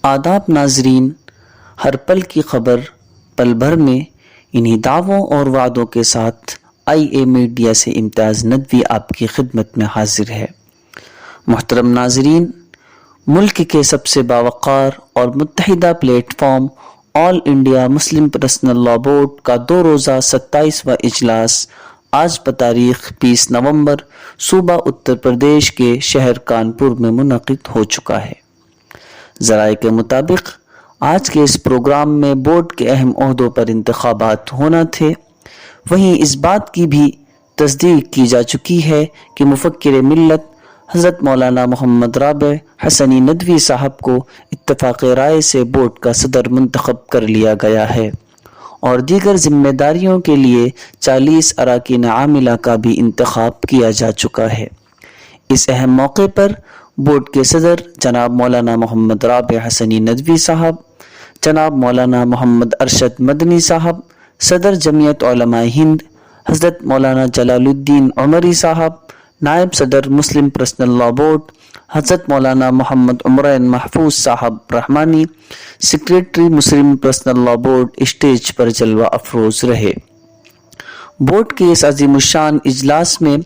آداب ناظرین، ہر پل کی خبر پل بھر میں انہی دعووں اور وعدوں کے ساتھ آئی اے میڈیا سے امتیاز ندوی آپ کی خدمت میں حاضر ہے۔ محترم ناظرین، ملک کے سب سے باوقار اور متحدہ platform all India Muslim personal law board کا 2 روزہ 27واں اجلاس آج بتاریخ 20 نومبر صوبہ اتر پردیش کے شہر کانپور میں منعقد ہو چکا ہے۔ ذرائع کے مطابق آج کے اس پروگرام میں بورڈ کے اہم عہدوں پر انتخابات ہونا تھے۔ وہیں اس بات کی بھی تصدیق کی جا چکی ہے کہ مفکر ملت حضرت مولانا محمد رابع حسنی ندوی صاحب کو اتفاق رائے سے بورڈ کا صدر منتخب کر لیا گیا ہے اور دیگر ذمہ داریوں کے لیے 40 اراکین عاملہ کا بھی انتخاب کیا جا چکا ہے۔ اس اہم موقع پر بورڈ کے صدر جناب مولانا محمد رابع حسنی ندوی صاحب، جناب مولانا محمد ارشد مدنی صاحب، صدر جمعیت علماء ہند حضرت مولانا جلال الدین عمری صاحب، نائب صدر مسلم پرسنل لاء بورڈ حضرت مولانا محمد عمرین محفوظ صاحب رحمانی، سیکریٹری مسلم پرسنل لاء بورڈ اسٹیج پر جلوہ افروز رہے۔ بورڈ کے اس عظیم الشان اجلاس میں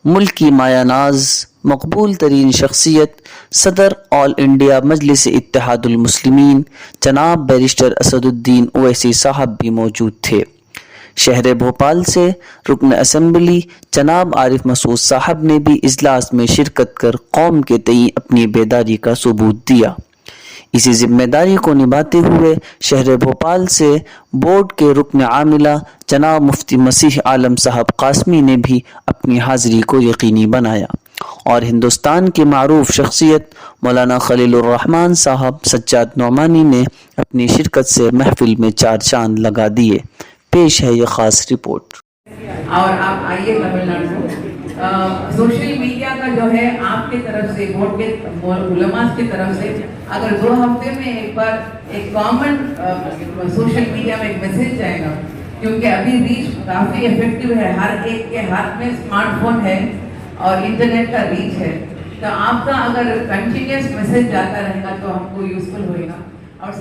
ملک کی مایہ ناز مقبول ترین شخصیت صدر آل انڈیا مجلس اتحاد المسلمین جناب بیرسٹر اسد الدین اویسی صاحب بھی موجود تھے۔ شہر بھوپال سے رکن اسمبلی جناب عارف مسعود صاحب نے بھی اجلاس میں شرکت کر قوم کے تئیں اپنی بیداری کا ثبوت دیا۔ اسی ذمہ داری کو نبھاتے ہوئے شہر بھوپال سے بورڈ کے رکن عاملہ جناب مفتی مسیح عالم صاحب قاسمی نے بھی اپنی حاضری کو یقینی بنایا اور ہندوستان کے معروف شخصیت مولانا خلیل الرحمن صاحب سجاد نعمانی نے اپنی شرکت سے محفل میں 4 چاند لگا دیے۔ پیش ہے یہ خاص رپورٹ۔ اور آپ آئیے تمل ناڈو سوشل میڈیا کا جو ہے آپ کی طرف سے بورڈ کے علماء کی طرف سے اگر 2 ہفتے میں ایک بار ایک کامن سوشل میڈیا میں ایک میسج جائے گا، کیونکہ ابھی ریچ کافی افیکٹو ہے، ہر ایک کے ہاتھ میں اسمارٹ فون ہے اور انٹرنیٹ کا ریچ ہے، تو آپ کا اگر کنٹینیوس میسج جاتا رہے گا تو ہم کو یوزفل ہوئے گا۔ اور